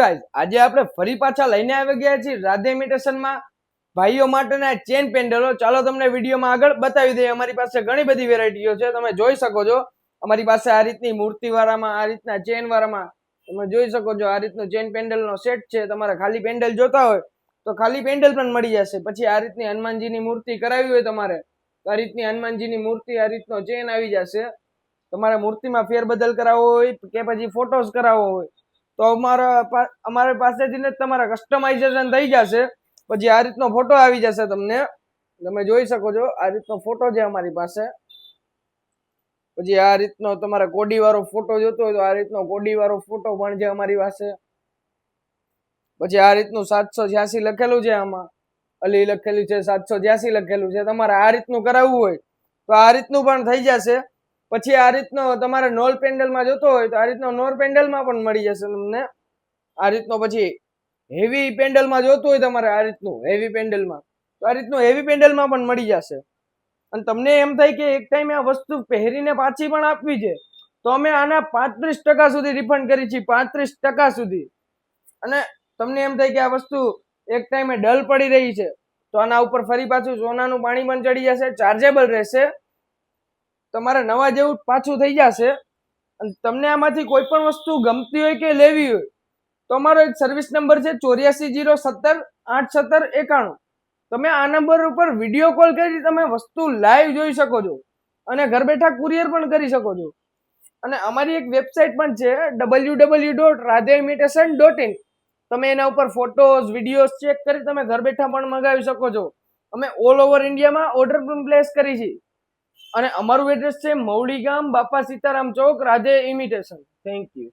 Guys આજે આપણે ફરી પાછા લઈને આવી ગયા છીએ રાધે ઇમિટેશનમાં ભાઈઓ માટેના ચેન પેન્ડલો. ચાલો તમને વિડીયોમાં આગળ બતાવી દઈએ. અમારી પાસે ઘણી બધી વેરાયટીઓ છે, તમે જોઈ શકો છો. અમારી પાસે આ રીતની મૂર્તિ વાળામાં, આ રીતના ચેન વાળામાં તમે જોઈ શકો છો. આ રીતનું ચેન પેન્ડલનો સેટ છે. તમારે ખાલી પેન્ડલ જોતા હોય તો ખાલી પેન્ડલ પણ મળી જશે. પછી આ રીતની હનુમાનજીની મૂર્તિ કરાવી હોય તમારે તો આ રીતની હનુમાનજીની મૂર્તિ, આ રીતનો ચેન આવી જશે. તમારે મૂર્તિમાં ફેરબદલ કરાવવો હોય કે પછી ફોટોસ કરાવવો હોય તો અમારી પાસેથી જ તમારા કસ્ટમાઇઝેશન થઈ જશે. પછી આ રીતનો ફોટો આવી જશે તમને, તમે જોઈ શકો છો. આ રીતનો ફોટો છે અમારી પાસે. પછી આ રીતનો તમારે કોડી વાળો ફોટો જોતો હોય તો આ રીતનો કોડી વાળો ફોટો પણ છે અમારી પાસે. પછી આ રીતનું 786 લખેલું છે, આમાં અલી લખેલું છે, 786 લખેલું છે. તમારે આ રીતનું કરાવવું હોય તો આ રીતનું પણ થઈ જશે. પછી આ રીતનો તમારે નોલ પેન્ડલમાં જોતો હોય તો આ રીતનો નોર પેન્ડલમાં પણ મળી જશે તમને. આ રીતનો પછી હેવી પેન્ડલમાં જોતું હોય તમારે આ રીતનું હેવી પેન્ડલમાં તો આ રીતનું હેવી પેન્ડલમાં પણ મળી જશે. અને તમને એમ થાય કે એક ટાઈમે આ વસ્તુ પહેરીને પાછી પણ આપવી છે તો અમે આના 35% સુધી રિફંડ કરી છીએ, 35% સુધી. અને તમને એમ થાય કે આ વસ્તુ એક ટાઈમે ડલ પડી રહી છે તો આના ઉપર ફરી પાછું સોનાનું પાણી પણ ચડી જશે, ચાર્જેબલ રહેશે. તમારે નવા જેવું પાછું થઈ જશે. અને તમને આમાંથી કોઈ પણ વસ્તુ ગમતી હોય કે લેવી હોય તો અમારો એક સર્વિસ નંબર છે 8407081791. તમે આ નંબર ઉપર વિડીયો કોલ કરી તમે વસ્તુ લાઈવ જોઈ શકો છો અને ઘર બેઠા કુરિયર પણ કરી શકો છો. અને અમારી એક વેબસાઇટ પણ છે www.radheimitation.in. તમે એના ઉપર ફોટોઝ, વિડીયોઝ ચેક કરી તમે ઘર બેઠા પણ મંગાવી શકો છો. અમે ઓલ ઓવર ઇન્ડિયામાં ઓર્ડર પણ પ્લેસ કરી છે. અને અમારું એડ્રેસ છે મવડી ગામ, બાપા સીતારામ ચોક, રાધે ઇમિટેશન. Thank you.